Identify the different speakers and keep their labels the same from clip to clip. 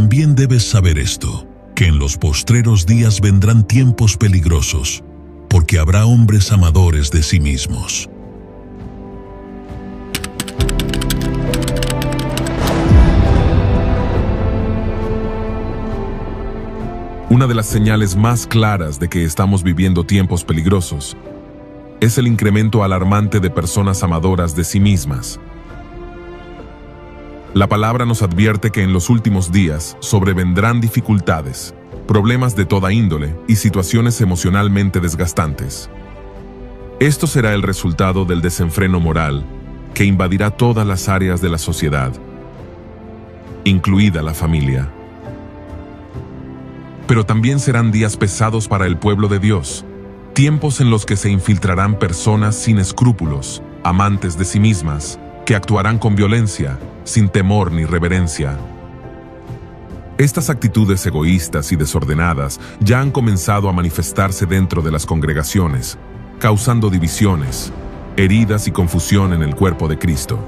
Speaker 1: también debes saber esto, que en los postreros días vendrán tiempos peligrosos, porque habrá hombres amadores de sí mismos.
Speaker 2: Una de las señales más claras de que estamos viviendo tiempos peligrosos es el incremento alarmante de personas amadoras de sí mismas. La palabra nos advierte que en los últimos días sobrevendrán dificultades, problemas de toda índole y situaciones emocionalmente desgastantes. Esto será el resultado del desenfreno moral que invadirá todas las áreas de la sociedad, incluida la familia. Pero también serán días pesados para el pueblo de Dios, tiempos en los que se infiltrarán personas sin escrúpulos, amantes de sí mismas, que actuarán con violencia, sin temor ni reverencia. Estas actitudes egoístas y desordenadas ya han comenzado a manifestarse dentro de las congregaciones, causando divisiones, heridas y confusión en el cuerpo de Cristo.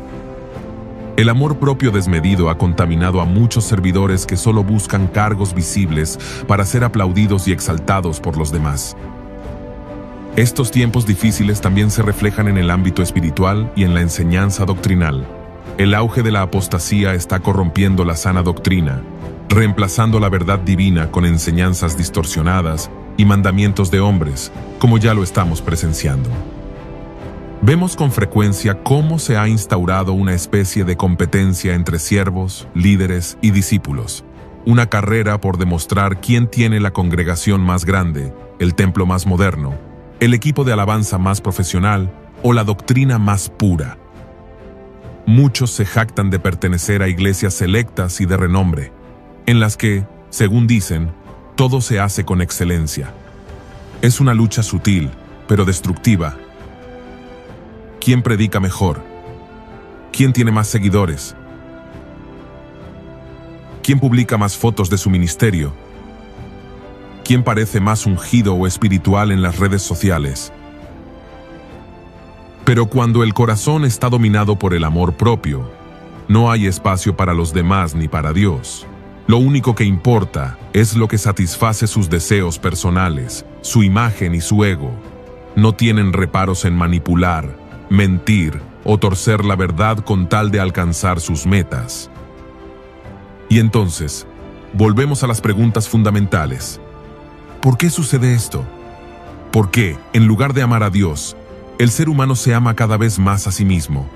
Speaker 2: El amor propio desmedido ha contaminado a muchos servidores que solo buscan cargos visibles para ser aplaudidos y exaltados por los demás. Estos tiempos difíciles también se reflejan en el ámbito espiritual y en la enseñanza doctrinal. El auge de la apostasía está corrompiendo la sana doctrina, reemplazando la verdad divina con enseñanzas distorsionadas y mandamientos de hombres, como ya lo estamos presenciando. Vemos con frecuencia cómo se ha instaurado una especie de competencia entre siervos, líderes y discípulos. Una carrera por demostrar quién tiene la congregación más grande, el templo más moderno, el equipo de alabanza más profesional o la doctrina más pura. Muchos se jactan de pertenecer a iglesias selectas y de renombre, en las que, según dicen, todo se hace con excelencia. Es una lucha sutil, pero destructiva. ¿Quién predica mejor? ¿Quién tiene más seguidores? ¿Quién publica más fotos de su ministerio? ¿Quién parece más ungido o espiritual en las redes sociales? Pero cuando el corazón está dominado por el amor propio, no hay espacio para los demás ni para Dios. Lo único que importa es lo que satisface sus deseos personales, su imagen y su ego. No tienen reparos en manipular, mentir o torcer la verdad con tal de alcanzar sus metas. Y entonces, volvemos a las preguntas fundamentales. ¿Por qué sucede esto? ¿Por qué, en lugar de amar a Dios, el ser humano se ama cada vez más a sí mismo?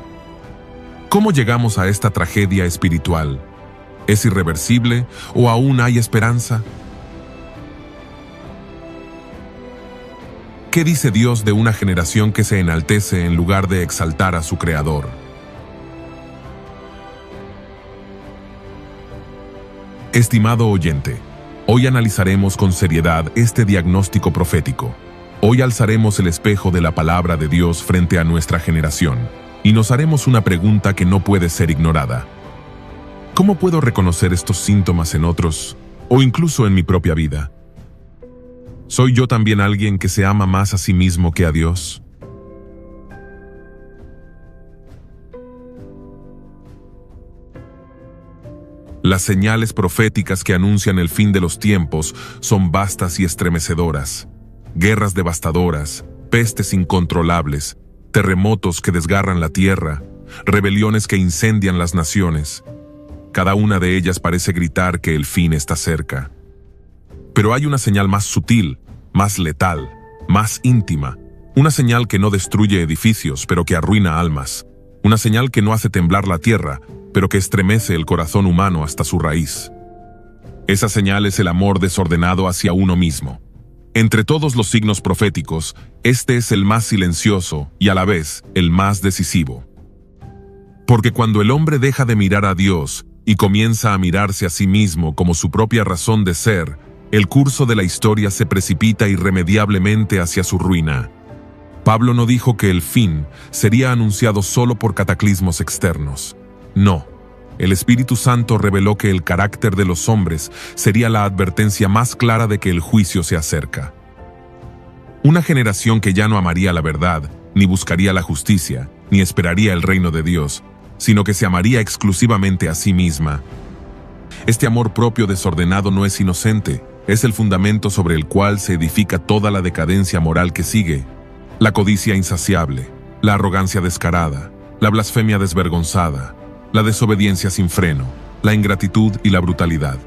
Speaker 2: ¿Cómo llegamos a esta tragedia espiritual? ¿Es irreversible o aún hay esperanza? ¿Qué dice Dios de una generación que se enaltece en lugar de exaltar a su Creador? Estimado oyente, hoy analizaremos con seriedad este diagnóstico profético. Hoy alzaremos el espejo de la palabra de Dios frente a nuestra generación y nos haremos una pregunta que no puede ser ignorada. ¿Cómo puedo reconocer estos síntomas en otros o incluso en mi propia vida? ¿Soy yo también alguien que se ama más a sí mismo que a Dios? Las señales proféticas que anuncian el fin de los tiempos son vastas y estremecedoras. Guerras devastadoras, pestes incontrolables, terremotos que desgarran la tierra, rebeliones que incendian las naciones. Cada una de ellas parece gritar que el fin está cerca. Pero hay una señal más sutil, más letal, más íntima, una señal que no destruye edificios, pero que arruina almas, una señal que no hace temblar la tierra, pero que estremece el corazón humano hasta su raíz. Esa señal es el amor desordenado hacia uno mismo. Entre todos los signos proféticos, este es el más silencioso y a la vez el más decisivo. Porque cuando el hombre deja de mirar a Dios y comienza a mirarse a sí mismo como su propia razón de ser, el curso de la historia se precipita irremediablemente hacia su ruina. Pablo no dijo que el fin sería anunciado solo por cataclismos externos. No, el Espíritu Santo reveló que el carácter de los hombres sería la advertencia más clara de que el juicio se acerca. Una generación que ya no amaría la verdad, ni buscaría la justicia, ni esperaría el reino de Dios, sino que se amaría exclusivamente a sí misma. Este amor propio desordenado no es inocente, es el fundamento sobre el cual se edifica toda la decadencia moral que sigue. La codicia insaciable, la arrogancia descarada, la blasfemia desvergonzada, la desobediencia sin freno, la ingratitud y la brutalidad.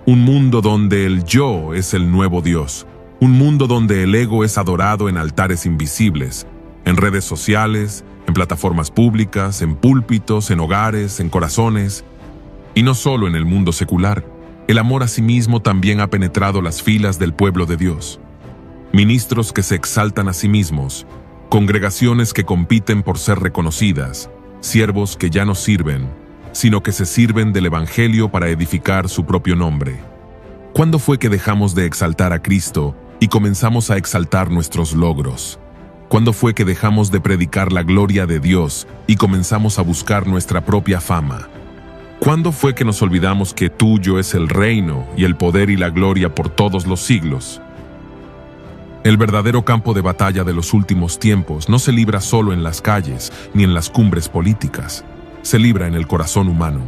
Speaker 2: Un mundo donde el yo es el nuevo Dios. Un mundo donde el ego es adorado en altares invisibles, en redes sociales, en plataformas públicas, en púlpitos, en hogares, en corazones. Y no solo en el mundo secular, el amor a sí mismo también ha penetrado las filas del pueblo de Dios. Ministros que se exaltan a sí mismos, congregaciones que compiten por ser reconocidas, siervos que ya no sirven, sino que se sirven del Evangelio para edificar su propio nombre. ¿Cuándo fue que dejamos de exaltar a Cristo y comenzamos a exaltar nuestros logros? ¿Cuándo fue que dejamos de predicar la gloria de Dios y comenzamos a buscar nuestra propia fama? ¿Cuándo fue que nos olvidamos que tuyo es el reino y el poder y la gloria por todos los siglos? El verdadero campo de batalla de los últimos tiempos no se libra solo en las calles ni en las cumbres políticas, se libra en el corazón humano.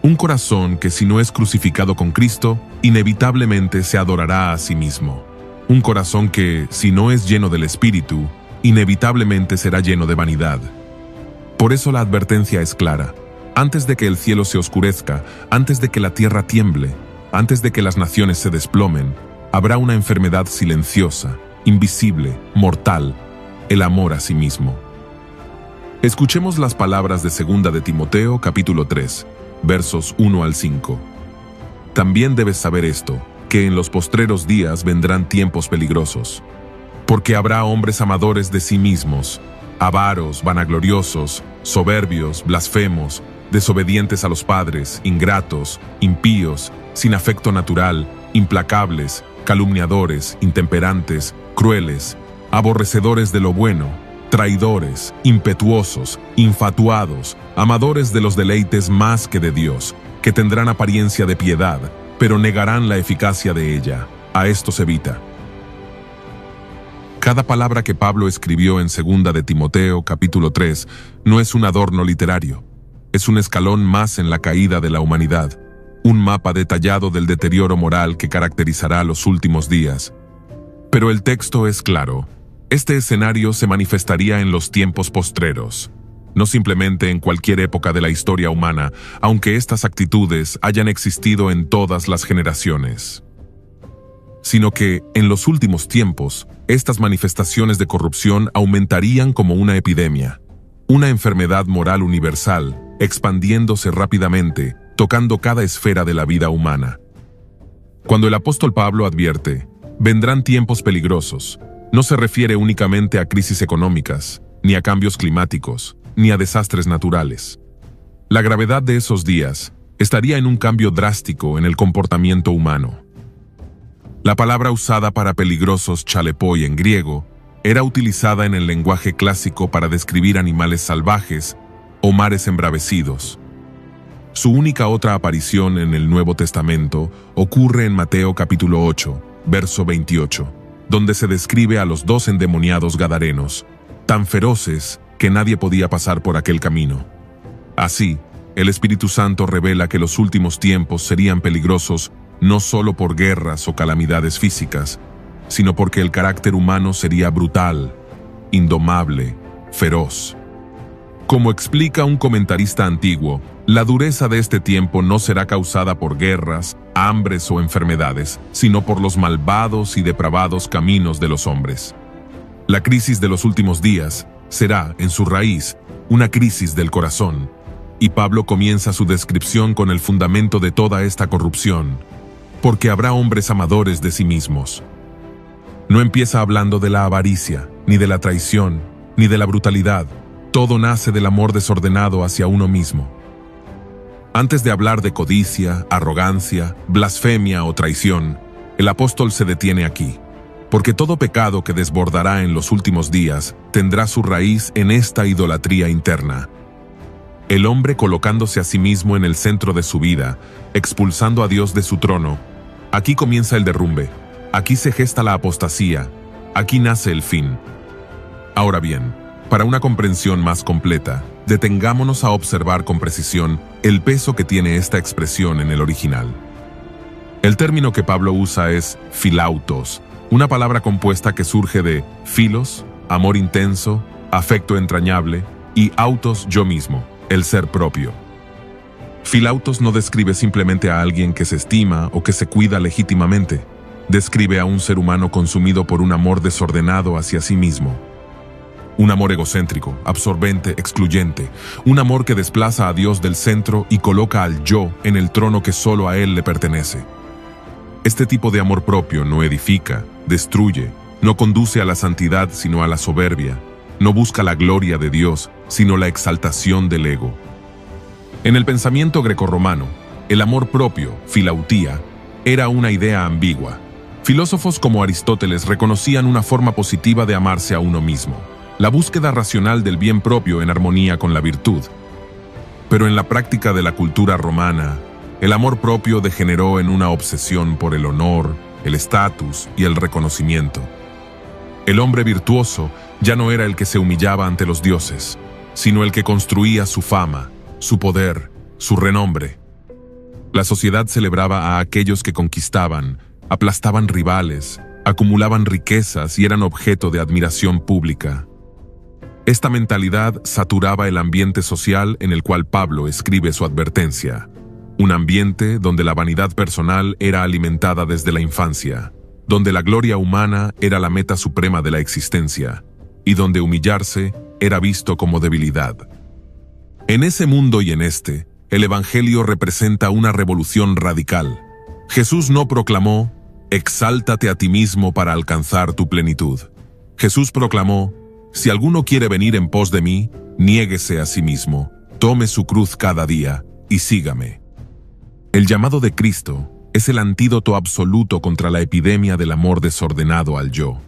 Speaker 2: Un corazón que, si no es crucificado con Cristo, inevitablemente se adorará a sí mismo. Un corazón que, si no es lleno del Espíritu, inevitablemente será lleno de vanidad. Por eso la advertencia es clara. Antes de que el cielo se oscurezca, antes de que la tierra tiemble, antes de que las naciones se desplomen, habrá una enfermedad silenciosa, invisible, mortal, el amor a sí mismo. Escuchemos las palabras de 2 de Timoteo, capítulo 3, versos 1 al 5. También debes saber esto, que en los postreros días vendrán tiempos peligrosos, porque habrá hombres amadores de sí mismos, avaros, vanagloriosos, soberbios, blasfemos, desobedientes a los padres, ingratos, impíos, sin afecto natural, implacables, calumniadores, intemperantes, crueles, aborrecedores de lo bueno, traidores, impetuosos, infatuados, amadores de los deleites más que de Dios, que tendrán apariencia de piedad, pero negarán la eficacia de ella. A estos evita. Cada palabra que Pablo escribió en 2 de Timoteo, capítulo 3, no es un adorno literario. Es un escalón más en la caída de la humanidad, un mapa detallado del deterioro moral que caracterizará los últimos días. Pero el texto es claro. Este escenario se manifestaría en los tiempos postreros, no simplemente en cualquier época de la historia humana, aunque estas actitudes hayan existido en todas las generaciones, sino que, en los últimos tiempos, estas manifestaciones de corrupción aumentarían como una epidemia, una enfermedad moral universal, expandiéndose rápidamente, tocando cada esfera de la vida humana. Cuando el apóstol Pablo advierte, vendrán tiempos peligrosos, no se refiere únicamente a crisis económicas, ni a cambios climáticos, ni a desastres naturales. La gravedad de esos días estaría en un cambio drástico en el comportamiento humano. La palabra usada para peligrosos, chalepoi en griego, era utilizada en el lenguaje clásico para describir animales salvajes o mares embravecidos. Su única otra aparición en el Nuevo Testamento ocurre en Mateo capítulo 8, verso 28, donde se describe a los 2 endemoniados gadarenos, tan feroces que nadie podía pasar por aquel camino. Así, el Espíritu Santo revela que los últimos tiempos serían peligrosos no solo por guerras o calamidades físicas, sino porque el carácter humano sería brutal, indomable, feroz. Como explica un comentarista antiguo, la dureza de este tiempo no será causada por guerras, hambres o enfermedades, sino por los malvados y depravados caminos de los hombres. La crisis de los últimos días será, en su raíz, una crisis del corazón, y Pablo comienza su descripción con el fundamento de toda esta corrupción, porque habrá hombres amadores de sí mismos. No empieza hablando de la avaricia, ni de la traición, ni de la brutalidad. Todo nace del amor desordenado hacia uno mismo. Antes de hablar de codicia, arrogancia, blasfemia o traición, el apóstol se detiene aquí, porque todo pecado que desbordará en los últimos días tendrá su raíz en esta idolatría interna. El hombre colocándose a sí mismo en el centro de su vida, expulsando a Dios de su trono. Aquí comienza el derrumbe, aquí se gesta la apostasía, aquí nace el fin. Ahora bien, Para una comprensión más completa, detengámonos a observar con precisión el peso que tiene esta expresión en el original. El término que Pablo usa es philautos, una palabra compuesta que surge de philos, amor intenso, afecto entrañable, y autos, yo mismo, el ser propio. Philautos no describe simplemente a alguien que se estima o que se cuida legítimamente. Describe a un ser humano consumido por un amor desordenado hacia sí mismo. Un amor egocéntrico, absorbente, excluyente. Un amor que desplaza a Dios del centro y coloca al yo en el trono que solo a Él le pertenece. Este tipo de amor propio no edifica, destruye, no conduce a la santidad sino a la soberbia. No busca la gloria de Dios, sino la exaltación del ego. En el pensamiento grecorromano, el amor propio, filautía, era una idea ambigua. Filósofos como Aristóteles reconocían una forma positiva de amarse a uno mismo, la búsqueda racional del bien propio en armonía con la virtud. Pero en la práctica de la cultura romana, el amor propio degeneró en una obsesión por el honor, el estatus y el reconocimiento. El hombre virtuoso ya no era el que se humillaba ante los dioses, sino el que construía su fama, su poder, su renombre. La sociedad celebraba a aquellos que conquistaban, aplastaban rivales, acumulaban riquezas y eran objeto de admiración pública. Esta mentalidad saturaba el ambiente social en el cual Pablo escribe su advertencia, un ambiente donde la vanidad personal era alimentada desde la infancia, donde la gloria humana era la meta suprema de la existencia, y donde humillarse era visto como debilidad. En ese mundo y en este, el Evangelio representa una revolución radical. Jesús no proclamó, exáltate a ti mismo para alcanzar tu plenitud. Jesús proclamó, si alguno quiere venir en pos de mí, niéguese a sí mismo, tome su cruz cada día y sígame. El llamado de Cristo es el antídoto absoluto contra la epidemia del amor desordenado al yo.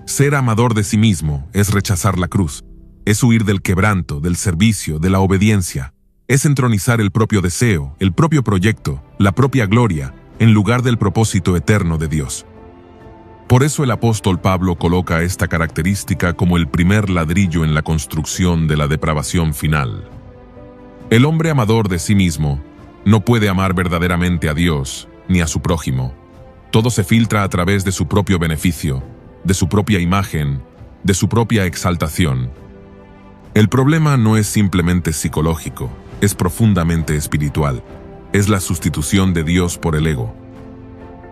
Speaker 2: Ser amador de sí mismo es rechazar la cruz, es huir del quebranto, del servicio, de la obediencia, es entronizar el propio deseo, el propio proyecto, la propia gloria, en lugar del propósito eterno de Dios. Por eso el apóstol Pablo coloca esta característica como el primer ladrillo en la construcción de la depravación final. El hombre amador de sí mismo no puede amar verdaderamente a Dios ni a su prójimo. Todo se filtra a través de su propio beneficio, de su propia imagen, de su propia exaltación. El problema no es simplemente psicológico, es profundamente espiritual. Es la sustitución de Dios por el ego.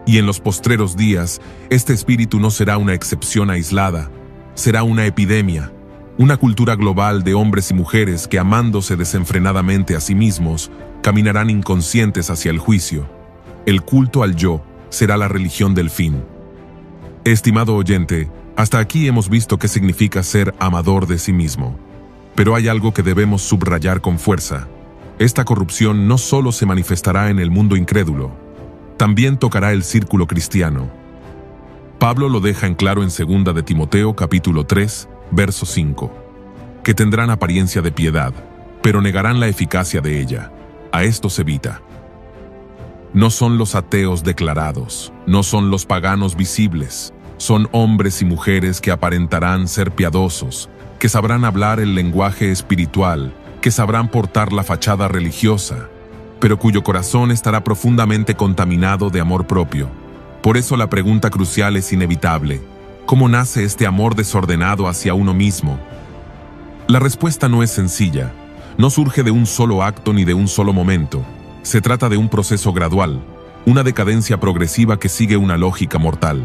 Speaker 2: Y en los postreros días, este espíritu no será una excepción aislada, será una epidemia, una cultura global de hombres y mujeres que, amándose desenfrenadamente a sí mismos, caminarán inconscientes hacia el juicio. El culto al yo será la religión del fin. Estimado oyente, hasta aquí hemos visto qué significa ser amador de sí mismo. Pero hay algo que debemos subrayar con fuerza. Esta corrupción no solo se manifestará en el mundo incrédulo, también tocará el círculo cristiano. Pablo lo deja en claro en 2 de Timoteo capítulo 3, verso 5, que tendrán apariencia de piedad, pero negarán la eficacia de ella. A esto se evita. No son los ateos declarados, no son los paganos visibles, son hombres y mujeres que aparentarán ser piadosos, que sabrán hablar el lenguaje espiritual, que sabrán portar la fachada religiosa, pero cuyo corazón estará profundamente contaminado de amor propio. Por eso la pregunta crucial es inevitable: ¿cómo nace este amor desordenado hacia uno mismo? La respuesta no es sencilla, no surge de un solo acto ni de un solo momento. Se trata de un proceso gradual, una decadencia progresiva que sigue una lógica mortal.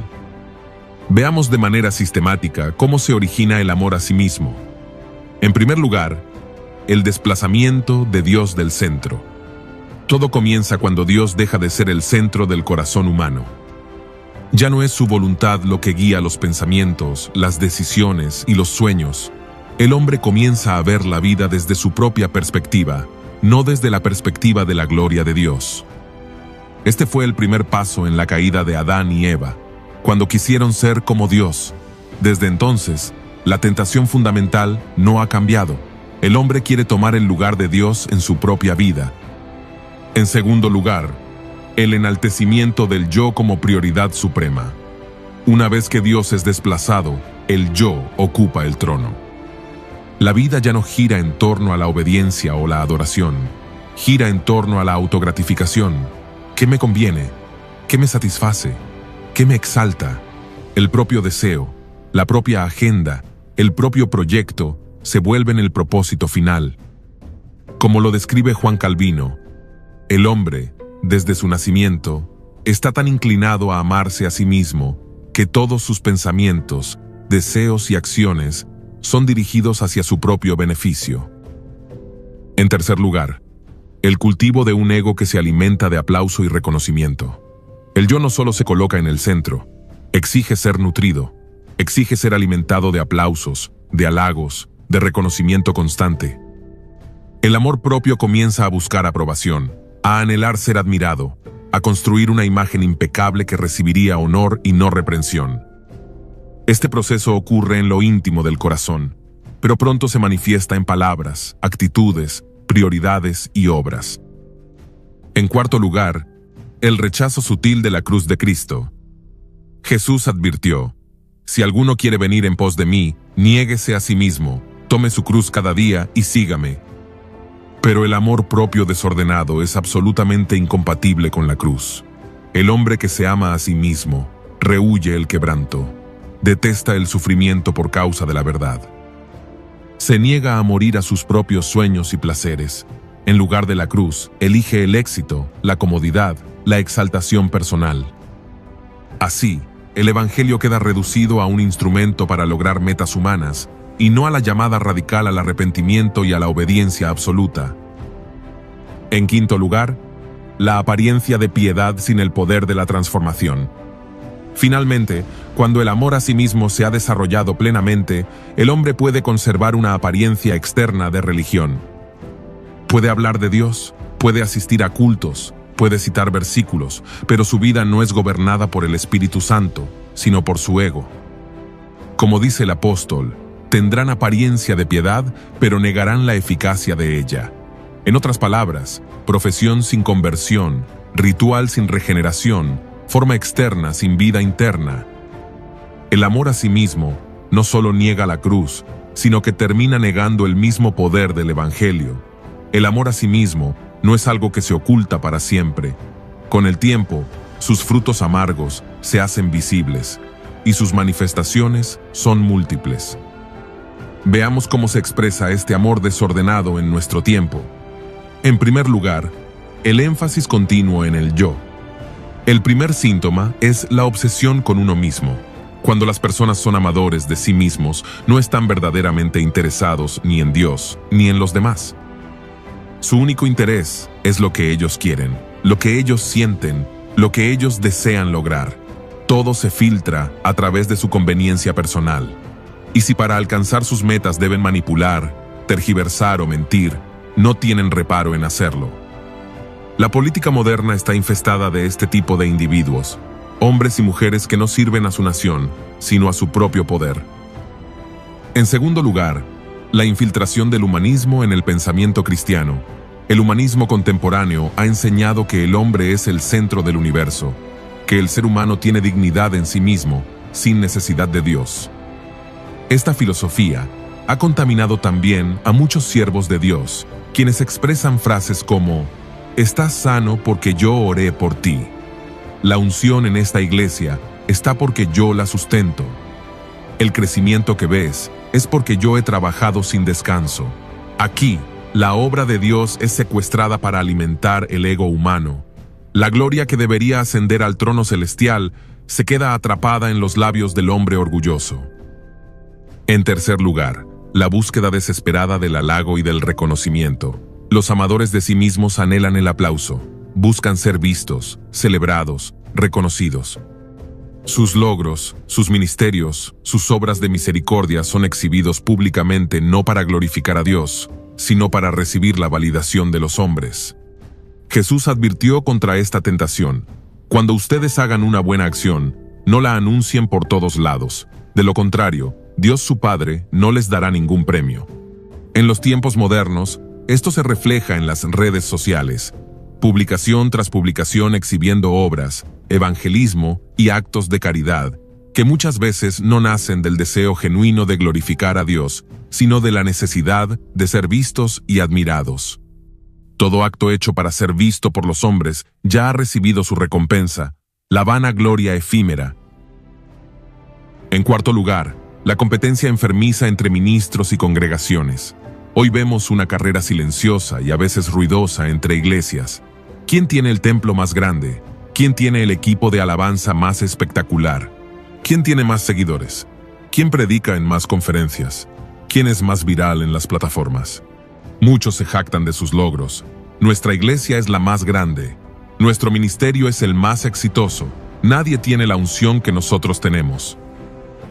Speaker 2: Veamos de manera sistemática cómo se origina el amor a sí mismo. En primer lugar, el desplazamiento de Dios del centro. Todo comienza cuando Dios deja de ser el centro del corazón humano. Ya no es su voluntad lo que guía los pensamientos, las decisiones y los sueños. El hombre comienza a ver la vida desde su propia perspectiva, no desde la perspectiva de la gloria de Dios. Este fue el primer paso en la caída de Adán y Eva, cuando quisieron ser como Dios. Desde entonces, la tentación fundamental no ha cambiado. El hombre quiere tomar el lugar de Dios en su propia vida. En segundo lugar, el enaltecimiento del yo como prioridad suprema. Una vez que Dios es desplazado, el yo ocupa el trono. La vida ya no gira en torno a la obediencia o la adoración, gira en torno a la autogratificación. ¿Qué me conviene? ¿Qué me satisface? ¿Qué me exalta? El propio deseo, la propia agenda, el propio proyecto se vuelven el propósito final. Como lo describe Juan Calvino, el hombre, desde su nacimiento, está tan inclinado a amarse a sí mismo que todos sus pensamientos, deseos y acciones son dirigidos hacia su propio beneficio. En tercer lugar, el cultivo de un ego que se alimenta de aplauso y reconocimiento. El yo no solo se coloca en el centro, exige ser nutrido, exige ser alimentado de aplausos, de halagos, de reconocimiento constante. El amor propio comienza a buscar aprobación, a anhelar ser admirado, a construir una imagen impecable que recibiría honor y no reprensión. Este proceso ocurre en lo íntimo del corazón, pero pronto se manifiesta en palabras, actitudes, prioridades y obras. En cuarto lugar, el rechazo sutil de la cruz de Cristo. Jesús advirtió: si alguno quiere venir en pos de mí, niéguese a sí mismo, tome su cruz cada día y sígame. Pero el amor propio desordenado es absolutamente incompatible con la cruz. El hombre que se ama a sí mismo rehúye el quebranto, detesta el sufrimiento por causa de la verdad. Se niega a morir a sus propios sueños y placeres. En lugar de la cruz, elige el éxito, la comodidad, la exaltación personal. Así, el Evangelio queda reducido a un instrumento para lograr metas humanas y no a la llamada radical al arrepentimiento y a la obediencia absoluta. En quinto lugar, la apariencia de piedad sin el poder de la transformación. Finalmente, cuando el amor a sí mismo se ha desarrollado plenamente, el hombre puede conservar una apariencia externa de religión. Puede hablar de Dios, puede asistir a cultos, puede citar versículos, pero su vida no es gobernada por el Espíritu Santo, sino por su ego. Como dice el apóstol, tendrán apariencia de piedad, pero negarán la eficacia de ella. En otras palabras, profesión sin conversión, ritual sin regeneración, forma externa sin vida interna. El amor a sí mismo no solo niega la cruz, sino que termina negando el mismo poder del Evangelio. El amor a sí mismo no es algo que se oculta para siempre. Con el tiempo, sus frutos amargos se hacen visibles y sus manifestaciones son múltiples. Veamos cómo se expresa este amor desordenado en nuestro tiempo. En primer lugar, el énfasis continuo en el yo. El primer síntoma es la obsesión con uno mismo. Cuando las personas son amadores de sí mismos, no están verdaderamente interesados ni en Dios, ni en los demás. Su único interés es lo que ellos quieren, lo que ellos sienten, lo que ellos desean lograr. Todo se filtra a través de su conveniencia personal. Y si para alcanzar sus metas deben manipular, tergiversar o mentir, no tienen reparo en hacerlo. La política moderna está infestada de este tipo de individuos, hombres y mujeres que no sirven a su nación, sino a su propio poder. En segundo lugar, la infiltración del humanismo en el pensamiento cristiano. El humanismo contemporáneo ha enseñado que el hombre es el centro del universo, que el ser humano tiene dignidad en sí mismo, sin necesidad de Dios. Esta filosofía ha contaminado también a muchos siervos de Dios, quienes expresan frases como: «Estás sano porque yo oré por ti». La unción en esta iglesia está porque yo la sustento. El crecimiento que ves es porque yo he trabajado sin descanso. Aquí, la obra de Dios es secuestrada para alimentar el ego humano. La gloria que debería ascender al trono celestial se queda atrapada en los labios del hombre orgulloso. En tercer lugar, la búsqueda desesperada del halago y del reconocimiento. Los amadores de sí mismos anhelan el aplauso, buscan ser vistos, celebrados, reconocidos. Sus logros, sus ministerios, sus obras de misericordia son exhibidos públicamente no para glorificar a Dios, sino para recibir la validación de los hombres. Jesús advirtió contra esta tentación: cuando ustedes hagan una buena acción, no la anuncien por todos lados. De lo contrario, Dios su Padre no les dará ningún premio. En los tiempos modernos, esto se refleja en las redes sociales. Publicación tras publicación exhibiendo obras, evangelismo y actos de caridad que muchas veces no nacen del deseo genuino de glorificar a Dios, sino de la necesidad de ser vistos y admirados. Todo acto hecho para ser visto por los hombres ya ha recibido su recompensa, la vana gloria efímera. En cuarto lugar, la competencia enfermiza entre ministros y congregaciones. Hoy vemos una carrera silenciosa y a veces ruidosa entre iglesias. ¿Quién tiene el templo más grande? ¿Quién tiene el equipo de alabanza más espectacular? ¿Quién tiene más seguidores? ¿Quién predica en más conferencias? ¿Quién es más viral en las plataformas? Muchos se jactan de sus logros. Nuestra iglesia es la más grande. Nuestro ministerio es el más exitoso. Nadie tiene la unción que nosotros tenemos.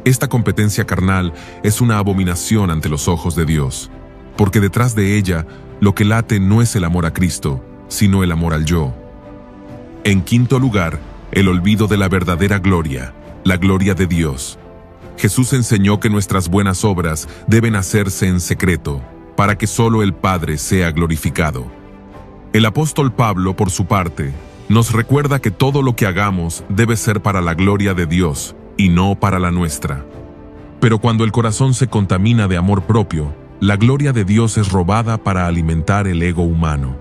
Speaker 2: Esta competencia carnal es una abominación ante los ojos de Dios, porque detrás de ella lo que late no es el amor a Cristo, sino el amor al yo. En quinto lugar, el olvido de la verdadera gloria, la gloria de Dios. Jesús enseñó que nuestras buenas obras deben hacerse en secreto, para que solo el Padre sea glorificado. El apóstol Pablo, por su parte, nos recuerda que todo lo que hagamos debe ser para la gloria de Dios y no para la nuestra. Pero cuando el corazón se contamina de amor propio, la gloria de Dios es robada para alimentar el ego humano.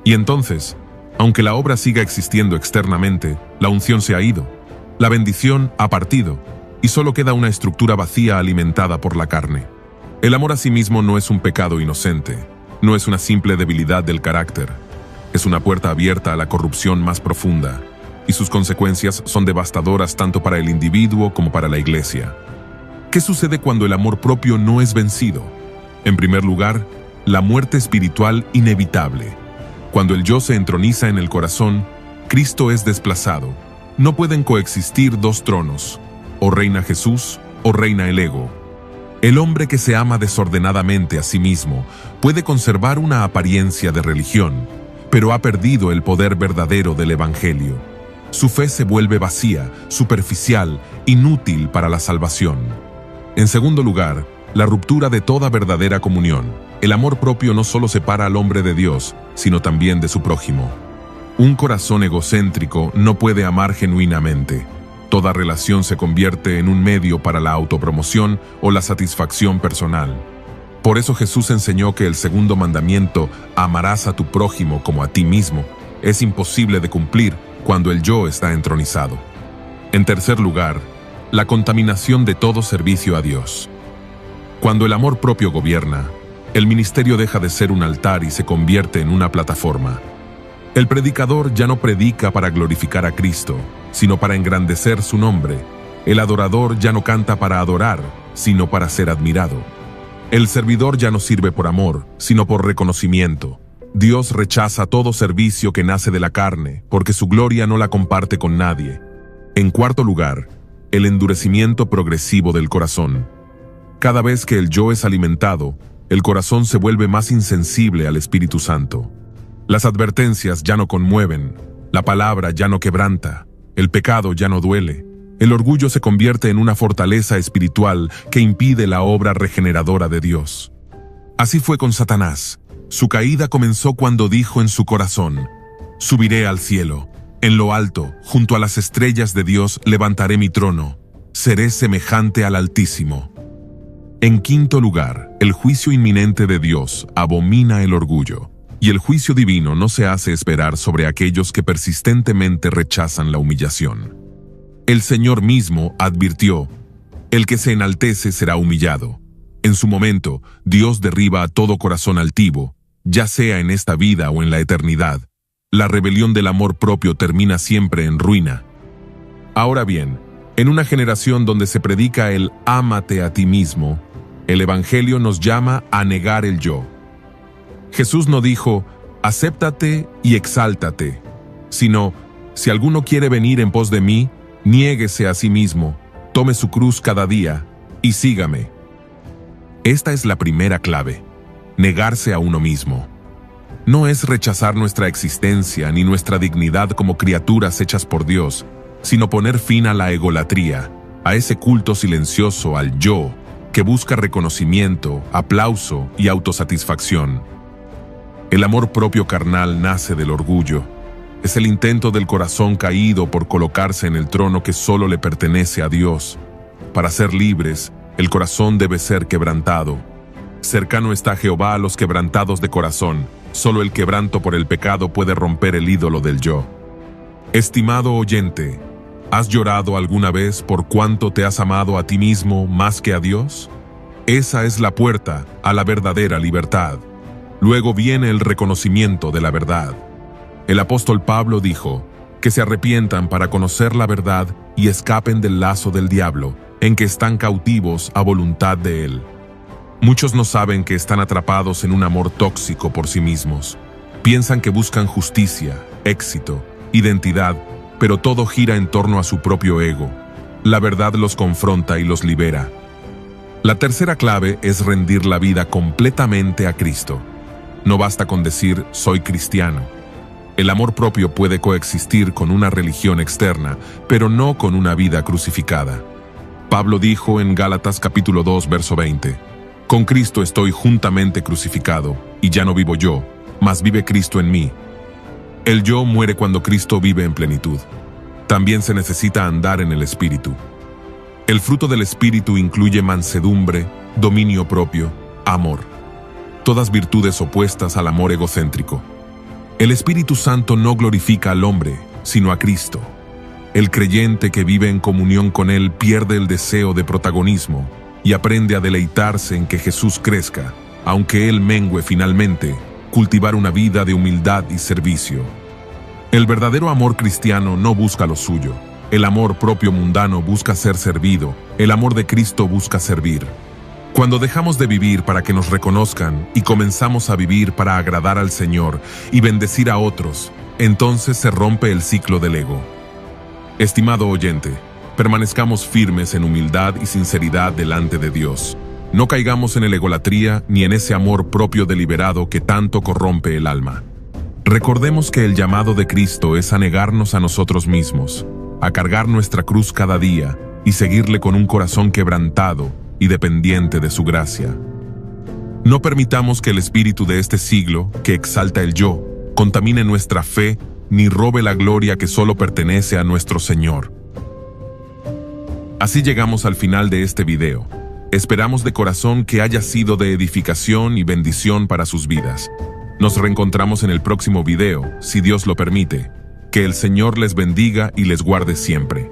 Speaker 2: Y entonces, aunque la obra siga existiendo externamente, la unción se ha ido, la bendición ha partido, y solo queda una estructura vacía alimentada por la carne. El amor a sí mismo no es un pecado inocente, no es una simple debilidad del carácter, es una puerta abierta a la corrupción más profunda, y sus consecuencias son devastadoras tanto para el individuo como para la iglesia. ¿Qué sucede cuando el amor propio no es vencido? En primer lugar, la muerte espiritual inevitable. Cuando el yo se entroniza en el corazón, Cristo es desplazado. No pueden coexistir dos tronos, o reina Jesús o reina el ego. El hombre que se ama desordenadamente a sí mismo puede conservar una apariencia de religión, pero ha perdido el poder verdadero del Evangelio. Su fe se vuelve vacía, superficial, inútil para la salvación. En segundo lugar, la ruptura de toda verdadera comunión. El amor propio no solo separa al hombre de Dios, sino también de su prójimo. Un corazón egocéntrico no puede amar genuinamente. Toda relación se convierte en un medio para la autopromoción o la satisfacción personal. Por eso Jesús enseñó que el segundo mandamiento, amarás a tu prójimo como a ti mismo, es imposible de cumplir cuando el yo está entronizado. En tercer lugar, la contaminación de todo servicio a Dios. Cuando el amor propio gobierna, el ministerio deja de ser un altar y se convierte en una plataforma. El predicador ya no predica para glorificar a Cristo, sino para engrandecer su nombre. El adorador ya no canta para adorar, sino para ser admirado. El servidor ya no sirve por amor, sino por reconocimiento. Dios rechaza todo servicio que nace de la carne, porque su gloria no la comparte con nadie. En cuarto lugar, el endurecimiento progresivo del corazón. Cada vez que el yo es alimentado, el corazón se vuelve más insensible al Espíritu Santo. Las advertencias ya no conmueven, la palabra ya no quebranta, el pecado ya no duele. El orgullo se convierte en una fortaleza espiritual que impide la obra regeneradora de Dios. Así fue con Satanás. Su caída comenzó cuando dijo en su corazón: subiré al cielo, en lo alto, junto a las estrellas de Dios levantaré mi trono, seré semejante al Altísimo. En quinto lugar, el juicio inminente de Dios abomina el orgullo, y el juicio divino no se hace esperar sobre aquellos que persistentemente rechazan la humillación. El Señor mismo advirtió: el que se enaltece será humillado. En su momento, Dios derriba a todo corazón altivo, ya sea en esta vida o en la eternidad. La rebelión del amor propio termina siempre en ruina. Ahora bien, en una generación donde se predica el ámate a ti mismo, el Evangelio nos llama a negar el yo. Jesús no dijo, acéptate y exáltate, sino, si alguno quiere venir en pos de mí, niéguese a sí mismo, tome su cruz cada día y sígame. Esta es la primera clave, negarse a uno mismo. No es rechazar nuestra existencia ni nuestra dignidad como criaturas hechas por Dios, sino poner fin a la egolatría, a ese culto silencioso al yo, que busca reconocimiento, aplauso y autosatisfacción. El amor propio carnal nace del orgullo. Es el intento del corazón caído por colocarse en el trono que solo le pertenece a Dios. Para ser libres, el corazón debe ser quebrantado. Cercano está Jehová a los quebrantados de corazón. Solo el quebranto por el pecado puede romper el ídolo del yo. Estimado oyente, ¿has llorado alguna vez por cuánto te has amado a ti mismo más que a Dios? Esa es la puerta a la verdadera libertad. Luego viene el reconocimiento de la verdad. El apóstol Pablo dijo que se arrepientan para conocer la verdad y escapen del lazo del diablo, en que están cautivos a voluntad de él. Muchos no saben que están atrapados en un amor tóxico por sí mismos. Piensan que buscan justicia, éxito, identidad, pero todo gira en torno a su propio ego. La verdad los confronta y los libera. La tercera clave es rendir la vida completamente a Cristo. No basta con decir soy cristiano. El amor propio puede coexistir con una religión externa, pero no con una vida crucificada. Pablo dijo en Gálatas capítulo 2, verso 20, «Con Cristo estoy juntamente crucificado, y ya no vivo yo, mas vive Cristo en mí». El yo muere cuando Cristo vive en plenitud. También se necesita andar en el Espíritu. El fruto del Espíritu incluye mansedumbre, dominio propio, amor. Todas virtudes opuestas al amor egocéntrico. El Espíritu Santo no glorifica al hombre, sino a Cristo. El creyente que vive en comunión con Él pierde el deseo de protagonismo y aprende a deleitarse en que Jesús crezca, aunque Él mengue finalmente, cultivar una vida de humildad y servicio. El verdadero amor cristiano no busca lo suyo. El amor propio mundano busca ser servido. El amor de Cristo busca servir. Cuando dejamos de vivir para que nos reconozcan y comenzamos a vivir para agradar al Señor y bendecir a otros, entonces se rompe el ciclo del ego. Estimado oyente, permanezcamos firmes en humildad y sinceridad delante de Dios. No caigamos en el egolatría ni en ese amor propio deliberado que tanto corrompe el alma. Recordemos que el llamado de Cristo es a negarnos a nosotros mismos, a cargar nuestra cruz cada día y seguirle con un corazón quebrantado y dependiente de su gracia. No permitamos que el espíritu de este siglo, que exalta el yo, contamine nuestra fe ni robe la gloria que solo pertenece a nuestro Señor. Así llegamos al final de este video. Esperamos de corazón que haya sido de edificación y bendición para sus vidas. Nos reencontramos en el próximo video, si Dios lo permite. Que el Señor les bendiga y les guarde siempre.